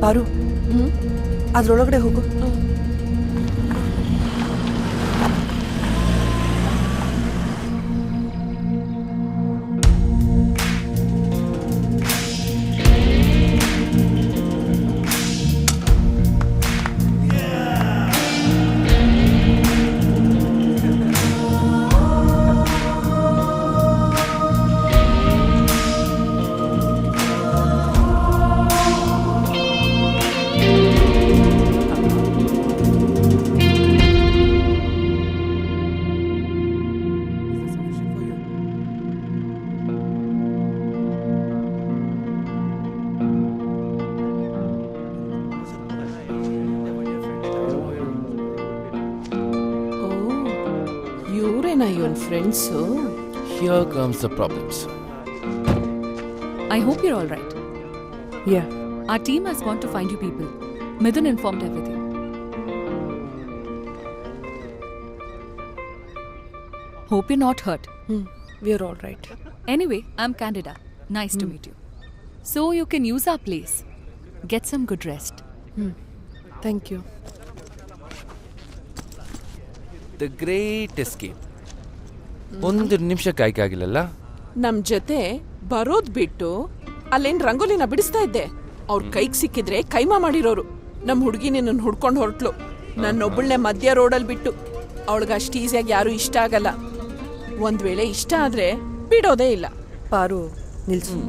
ಪಾರು ಅದ್ರೊಳಗಡೆ ಹೋಗು. Your friends, so Here comes the problems. I hope you're all right. Yeah. Our team has gone to find you people. Midun informed everything. Hope you're not hurt. We're all right. Anyway, I'm Candida. Nice to meet you. So you can use our place. Get some good rest. Thank you. The great escape. ಒಂದು ನಿಮಿಷ ಕಾಯ್ಕಾಗಿಲ್ಲಲ್ಲ. ನಮ್ ಜೊತೆ ಬರೋದ್ ಬಿಟ್ಟು ಅಲ್ಲೇನ್ ರಂಗೋಲಿನ ಬಿಡಿಸ್ತಾ ಇದ್ದೆ. ಅವ್ರ ಕೈಗೆ ಸಿಕ್ಕಿದ್ರೆ ಕೈಮಾ ಮಾಡಿರೋರು. ನಮ್ ಹುಡುಗಿ ನಿನ್ನ ಹುಡ್ಕೊಂಡು ಹೊರಟ್ಲು. ನನ್ನೊಬ್ಬಳನ್ನೇ ಮಧ್ಯ ರೋಡಲ್ಲಿ ಬಿಟ್ಟು. ಅವಳಿಗೆ ಅಷ್ಟು ಈಸಿಯಾಗಿ ಯಾರು ಇಷ್ಟ ಆಗಲ್ಲ. ಒಂದ್ ವೇಳೆ ಇಷ್ಟ ಆದ್ರೆ ಬಿಡೋದೇ ಇಲ್ಲ. ಪಾರು ನಿಲ್ಸು.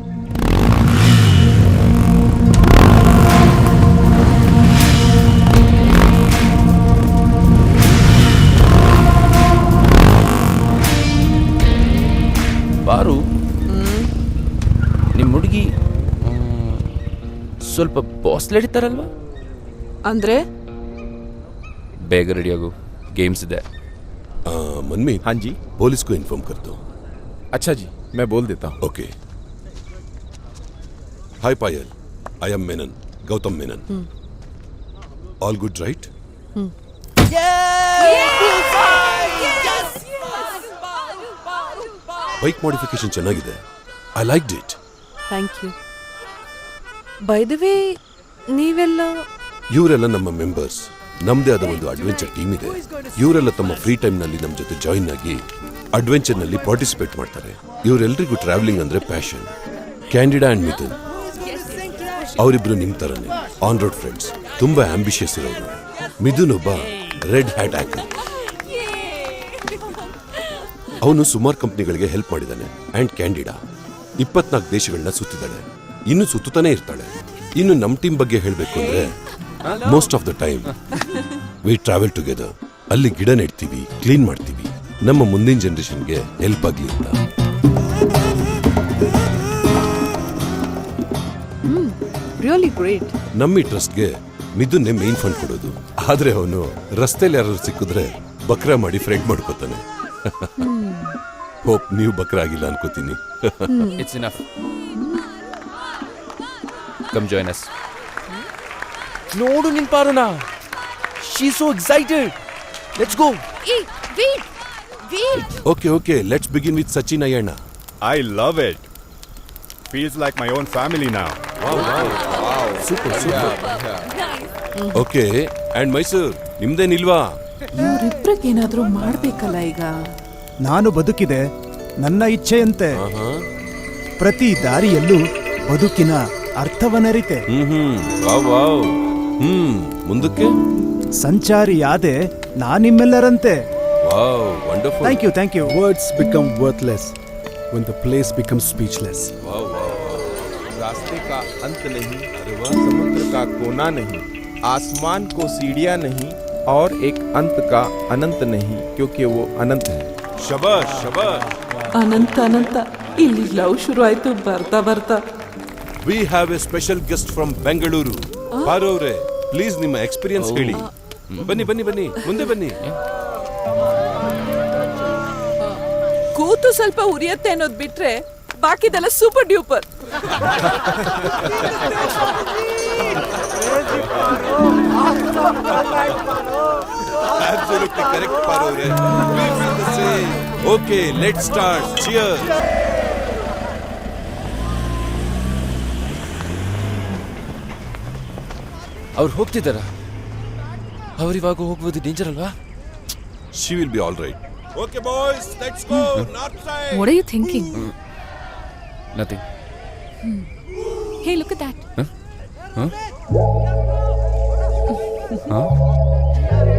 ಪಾರು, ನಿಮ್ಮ ಹುಡುಗಿ ಸ್ವಲ್ಪ ಬಾಸ್ ಲಡಿತಾರಲ್ವಾ? ಅಂದ್ರೆ ಬೇಗ ರೆಡಿ ಆಗು, ಗೇಮ್ಸ್ ಇದೆ. मनमीत, हाँ जी, पुलिस को इन्फॉर्म कर दो. अच्छा जी, मैं बोल देता हूँ. Okay. Hi Payal, I am Menon, Gautam Menon. All good right? Bike modification ಚೆನ್ನಾಗಿದೆ. I liked it. Thank you. By the way, ನೀವೆಲ್ಲ ಇವರೆಲ್ಲ ನಮ್ಮ ಮೆಂಬರ್ಸ್. ನಮ್ದೇ ಆದ ಒಂದು ಅಡ್ವೆಂಚರ್ ಟೀಮ್ ಇದೆ. ಇವರೆಲ್ಲ ತಮ್ಮ ಫ್ರೀ ಟೈಮ್ ನಲ್ಲಿ ನಮ್ಮ ಜೊತೆ ಜಾಯಿನ್ ಆಗಿ ಅಡ್ವೆಂಚರ್ ನಲ್ಲಿ ಪಾರ್ಟಿಸಿಪೇಟ್ ಮಾಡ್ತಾರೆ. ಇವರೆಲ್ಲರಿಗೂ ಟ್ರಾವೆಲಿಂಗ್ ಅಂದ್ರೆ ಪ್ಯಾಷನ್. ಕ್ಯಾಂಡಿಡಾ ಅಂಡ್ ಮಿಥುನ್ ಅವರಿಬ್ರು ನಿಮ್ ತರನೇ ಆನ್ ರೋಡ್ ಫ್ರೆಂಡ್ಸ್. ತುಂಬಾ ಆಂಬಿಷಿಯಸ್ ಇರೋರು. ಮಿಥುನ್ ಒಬ್ಬ ರೆಡ್ ಹ್ಯಾಟ್ ಹ್ಯಾಕರ್. ಅವನು ಸುಮಾರು ಕಂಪ್ನಿಗಳಿಗೆ ಹೆಲ್ಪ್ ಮಾಡಿದ್ದಾನೆ. And Candida 24 ದೇಶಗಳನ್ನ ಸುತ್ತಿದ್ದಾಳೆ. ಇನ್ನು ಸುತ್ತಾನೆ ಇರ್ತಾಳೆ. ಇನ್ನು ನಮ್ಮ ಟೀಮ್ ಬಗ್ಗೆ ಹೇಳಬೇಕು ಅಂದ್ರೆ most of the time we travel together. ಅಲ್ಲಿ ಗಿಡ ನೆಡ್ತೀವಿ, ಕ್ಲೀನ್ ಮಾಡ್ತೀವಿ, ನಮ್ಮ ಮುಂದಿನ ಜನರೇಷನ್ಗೆ ಹೆಲ್ಪ್ ಆಗ್ಲಿ ಅಂತ. Really great. ನಮ್ಮ ಈ ಟ್ರಸ್ಟ್ಗೆ ಮಿಥುನ್ನೇ ಮೇನ್ ಫಂಡ್ ಕೊಡೋದು. ಆದ್ರೆ ಅವನು ರಸ್ತೆಯಲ್ಲಿ ಯಾರು ಸಿಕ್ಕಿದ್ರೆ ಬಕ್ರಾ ಮಾಡಿ ಫ್ರೆಂಡ್ ಮಾಡ್ಕೋತಾನೆ. ಹೋಪ್ ನೀವು ಬಕ್ರಾ ಆಗಿಲ್ಲ ಅನ್ಕೋತೀನಿ. It's enough. Come join us. ನೋಡು ನಿನ್ ಪಾರುನಾ. She's so excited. Let's go. Hey, wait. Okay, let's begin with Sachin Ayana. I love it. Feels like my own family now. Wow. Super. Okay, and Mysore, ನಿಮ್ದೇನಿಲ್ವಾ? ಇವ್ರಿಬ್ರಿಗೆ ಏನಾದ್ರೂ ಮಾಡ್ಬೇಕಲ್ಲ ಈಗ. ನಾನು ಬದುಕಿದೆ ನನ್ನ ಇಚ್ಛೆಯಂತೆ. ಪ್ರತಿ ದಾರಿಯಲ್ಲೂ ಬದುಕಿನ ಅರ್ಥವನರಿತೆ. ವಾವ್. ಮುಂದಕ್ಕೆ ಸಂಚಾರಿಯಾದೆ ನಾನಿಮ್ಮೆಲ್ಲರಂತೆ. Wow, wonderful. Thank you. Words become worthless when the place becomes speechless. रास्ते का अंत नहीं, समुद्र का कोना नहीं, आसमान को सीढ़ियां नहीं और एक अंत का अनंत नहीं, क्योंकि वो अनंत है. ಶಬಾಷ್. ಅನಂತ ಇಲ್ಲಿ ಲವ್ ಶುರು ಆಯ್ತು ಬರ್ತಾ. We have A special guest from Bengaluru. ಪಾರು ಅವರೇ, ಪ್ಲೀಸ್ ನಿಮ್ಮ ಎಕ್ಸ್ಪೀರಿಯನ್ಸ್ ಹೇಳಿ. ಬನ್ನಿ ಮುಂದೆ ಬನ್ನಿ. ಕೂತು ಸ್ವಲ್ಪ ಉರಿಯತ್ತೆ ಅನ್ನೋದು ಬಿಟ್ರೆ ಬಾಕಿದೆಲ್ಲ super duper. Absolutely correct, Paru. We feel the same. Okay, let's start. Cheers. ಅವ್ರು ಹೋಗ್ತಿದ್ದಾರ? ಅವ್ರಿವಾಗ ಹೋಗ್ಬೋದು ಡೇಂಜರ್ ಅಲ್ವಾ? She will be all right. Okay boys, let's go north side. What are you thinking? Nothing. Hey, look at that.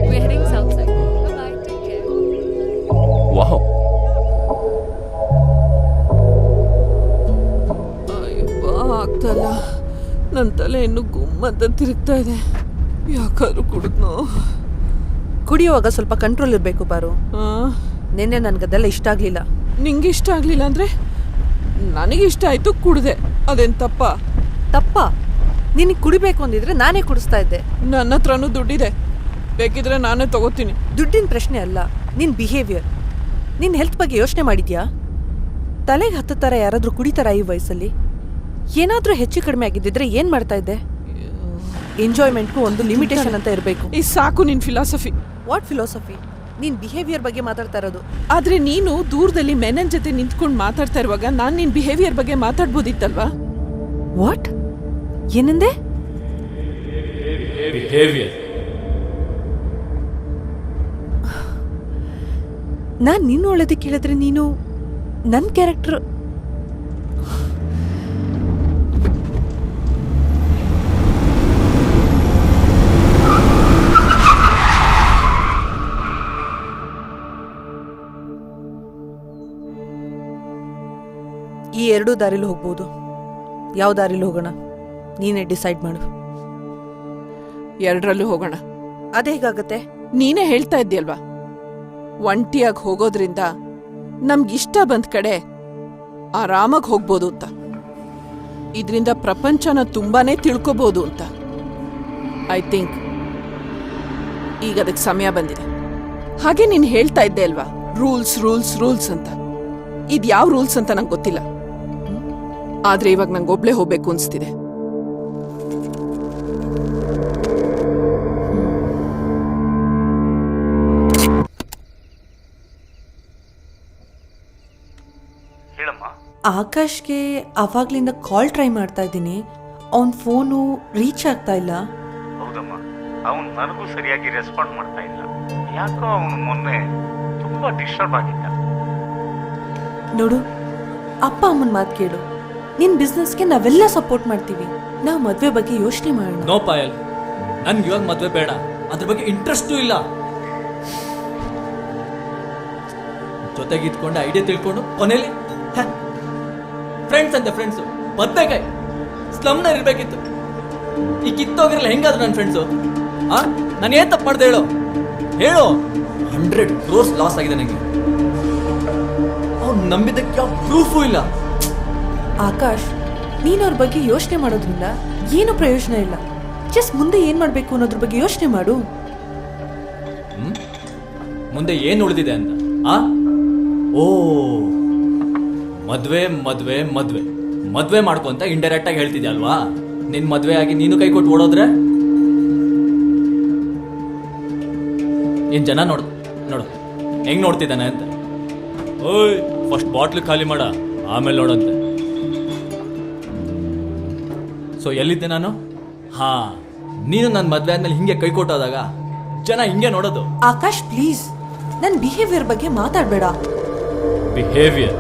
We're heading south side. Bye-bye. Take care. Wow. ಅಯ್ಯಪ್ಪ ಆಗ್ತಲ್ಲ, ನನ್ನ ತಲೆ ಇನ್ನು ಗುಮ್ಮಂತ ತಿರುಗ್ತಾ ಇದೆ. ಯಾಕಾದ್ರೂ ಕುಡಿದ್ನೋ? ಕುಡಿಯುವಾಗ ಸ್ವಲ್ಪ ಕಂಟ್ರೋಲ್ ಇರಬೇಕು ಬಾರು. ನಿನ್ನೆ ನನಗದೆಲ್ಲ ಇಷ್ಟ ಆಗಲಿಲ್ಲ. ನಿಂಗೆ ಇಷ್ಟ ಆಗ್ಲಿಲ್ಲ ಅಂದ್ರೆ ನನಗಿಷ್ಟ ಆಯ್ತು, ಕುಡ್ದೆ. ಅದೇನ್ ತಪ್ಪ? ತಪ್ಪ? ನಿನಗೆ ಕುಡಿಬೇಕು ಅಂದಿದ್ರೆ ನಾನೇ ಕುಡಿಸ್ತಾ ಇದ್ದೆ. ನನ್ನ ಹತ್ರನೂ ದುಡ್ಡಿದೆ, ಬೇಕಿದ್ರೆ ನಾನೇ ತಗೋತೀನಿ. ದುಡ್ಡಿನ ಪ್ರಶ್ನೆ ಅಲ್ಲ, ನಿನ್ನ ಬಿಹೇವಿಯರ್. ನಿನ್ನ ಹೆಲ್ತ್ ಬಗ್ಗೆ ಯೋಚನೆ ಮಾಡಿದ್ಯಾ? ತಲೆಗೆ ಹತ್ತ ಥರ ಯಾರಾದರೂ ಕುಡಿತಾರ ಈ ವಯಸ್ಸಲ್ಲಿ? ಏನಾದರೂ ಹೆಚ್ಚು ಕಡಿಮೆ ಆಗಿದ್ದಿದ್ರೆ ಏನು ಮಾಡ್ತಾ ಇದ್ದೆ? ಎಂಜಾಯ್ಮೆಂಟ್ಗೂ ಒಂದು ಲಿಮಿಟೇಷನ್ ಅಂತ ಇರಬೇಕು. ಈ ಸಾಕು ನಿನ್ ಫಿಲಾಸಫಿ. What philosophy? ನೀನ್ ಬಿಹೇವಿಯರ್ ಬಗ್ಗೆ ಮಾತಾಡ್ತಾ ಇರೋದು. ಆದ್ರೆ ನೀನು ದೂರದಲ್ಲಿ ಮೆನನ್ ಜೊತೆ ನಿಂತ್ಕೊಂಡು ಮಾತಾಡ್ತಾ ಇರುವಾಗ ನಾನು ನಿನ್ ಬಿಹೇವಿಯರ್ ಬಗ್ಗೆ ಮಾತಾಡ್ಬೋದಿತ್ತಲ್ವಾ? ವಾಟ್? ಏನಂದೆ? ನಾನ್ ನಿನ್ನ ಒಳ್ಳೆದಕ್ಕೆ ಕೇಳಿದ್ರೆ ನೀನು ನನ್ನ ಕ್ಯಾರೆಕ್ಟರ್. ಈ ಎರಡೂ ದಾರಿಲಿ ಹೋಗ್ಬೋದು. ಯಾವ ದಾರಿಲಿ ಹೋಗೋಣ ನೀನೇ ಡಿಸೈಡ್ ಮಾಡು. ಎರಡರಲ್ಲೂ ಹೋಗೋಣ. ಅದೇ ಹೇಗಾಗತ್ತೆ? ನೀನೇ ಹೇಳ್ತಾ ಇದ್ದೀಯಲ್ವಾ, ಒಂಟಿಯಾಗಿ ಹೋಗೋದ್ರಿಂದ ನಮ್ಗಿಷ್ಟ ಬಂದ ಕಡೆ ಆರಾಮಾಗಿ ಹೋಗ್ಬೋದು ಅಂತ. ಇದರಿಂದ ಪ್ರಪಂಚನ ತುಂಬಾನೇ ತಿಳ್ಕೊಬೋದು ಅಂತ. ಐ ಥಿಂಕ್ ಈಗ ಅದಕ್ಕೆ ಸಮಯ ಬಂದಿದೆ. ಹಾಗೆ ನೀನು ಹೇಳ್ತಾ ಇದ್ದೆ ಅಲ್ವಾ, ರೂಲ್ಸ್ ರೂಲ್ಸ್ ರೂಲ್ಸ್ ಅಂತ. ಇದು ಯಾವ ರೂಲ್ಸ್ ಅಂತ ನಂಗೆ ಗೊತ್ತಿಲ್ಲ, ಆದ್ರೆ ಇವಾಗ ನಂಗೆ ಒಬ್ಳೆ ಹೋಗ್ಬೇಕು ಅನ್ಸ್ತಿದೆ. ಆಕಾಶ್ಗೆ ಅವಾಗ್ಲಿಂದ ಕಾಲ್ ಟ್ರೈ ಮಾಡ್ತಾ ಇದ್ದೀನಿ, ಅವನ ಫೋನು ರೀಚ್ ಆಗ್ತಾ ಇಲ್ಲ. ಹೌದಮ್ಮ, ಅವನು ನನಗೂ ಸರಿಯಾಗಿ ರೆಸ್ಪಾಂಡ್ ಮಾಡ್ತಾ ಇಲ್ಲ. ಯಾಕೋ ಅವನು ಮೊನ್ನೆ ತುಂಬಾ ಡಿಸ್ಟರ್ಬ್ ಆಗಿದ್ದ. ನೋಡು, ಅಪ್ಪ ಅಮ್ಮನ ಮಾತು ಕೇಳು. ನಿನ್ ಬಿಸ್ನೆಸ್ಗೆ ನಾವೆಲ್ಲ ಸಪೋರ್ಟ್ ಮಾಡ್ತೀವಿ. ನಾವು ಮದ್ವೆ ಬಗ್ಗೆ ಯೋಚನೆ ಮಾಡೋಣ. ನೋ ಪಾಯಲ್, ನನ್ಗೆ ಇವಾಗ ಮದ್ವೆ ಬೇಡ, ಅದ್ರ ಬಗ್ಗೆ ಇಂಟ್ರೆಸ್ಟೂ ಇಲ್ಲ. ಜೊತೆಗೆ ಇದ್ಕೊಂಡು ಐಡಿಯಾ ತಿಳ್ಕೊಂಡು ಕೊನೆಯಲ್ಲಿ ಫ್ರೆಂಡ್ಸ್ ಅಂತ ಫ್ರೆಂಡ್ಸು ಬದ್ಬೇಕಾಯ್ ಸ್ಲಮ್ನ ಇರ್ಬೇಕಿತ್ತು. ಈ ಕಿತ್ತೋಗಿರಲ್ಲ ಹೆಂಗಾದ್ರು ನನ್ನ ಫ್ರೆಂಡ್ಸು. ನಾನು ಏನ್ ತಪ್ಪು ಮಾಡ್ದೆ ಹೇಳು ಹೇಳು. 100 crores ಲಾಸ್ ಆಗಿದೆ ನಂಗೆ. ಅವ್ನು ನಂಬಿದ್ದಕ್ಕೆ ಯಾವ ಪ್ರೂಫೂ ಇಲ್ಲ. ಆಕಾಶ್, ನೀನ್ ಅವ್ರ ಬಗ್ಗೆ ಯೋಚನೆ ಮಾಡೋದ್ರಿಂದ ಏನು ಪ್ರಯೋಜನ ಇಲ್ಲ. ಜಸ್ಟ್ ಮುಂದೆ ಏನ್ ಮಾಡ್ಬೇಕು ಅನ್ನೋದ್ರ ಬಗ್ಗೆ ಯೋಚನೆ ಮಾಡು. ಮುಂದೆ ಏನು ಉಳಿದಿದೆ ಅಂತ? ಓ, ಮದ್ವೆ ಮದ್ವೆ ಮದ್ವೆ ಮದ್ವೆ ಮಾಡ್ಕೊ ಅಂತ ಇಂಡೈರೆಕ್ಟ್ ಆಗಿ ಹೇಳ್ತಿದ್ಯಾ ಅಲ್ವಾ? ನಿನ್ ಮದ್ವೆ ಆಗಿ ನೀನು ಕೈ ಕೊಟ್ಟು ಓಡೋದ್ರೆ ಏನ್ ಜನ ನೋಡು ಹೆಂಗ್ ನೋಡ್ತಿದ್ದಾನೆ ಅಂತ. ಓಯ್, ಫಸ್ಟ್ ಬಾಟ್ಲ್ ಖಾಲಿ ಮಾಡ, ಆಮೇಲೆ ನೋಡಂತೆ. ಸೊ ಎಲ್ಲಿದ್ದೆ ನಾನು? ನೀನು ನನ್ನ ಮದ್ವೆ ಆದ್ಮೇಲೆ ಹಿಂಗೆ ಕೈ ಕೊಟ್ಟೋದಾಗ ಜನ ಹಿಂಗೆ ನೋಡೋದು. ಆಕಾಶ್ ಪ್ಲೀಸ್, ನನ್ನ ಬಿಹೇವಿಯರ್ ಬಗ್ಗೆ ಮಾತಾಡ್ಬೇಡ. ಬಿಹೇವಿಯರ್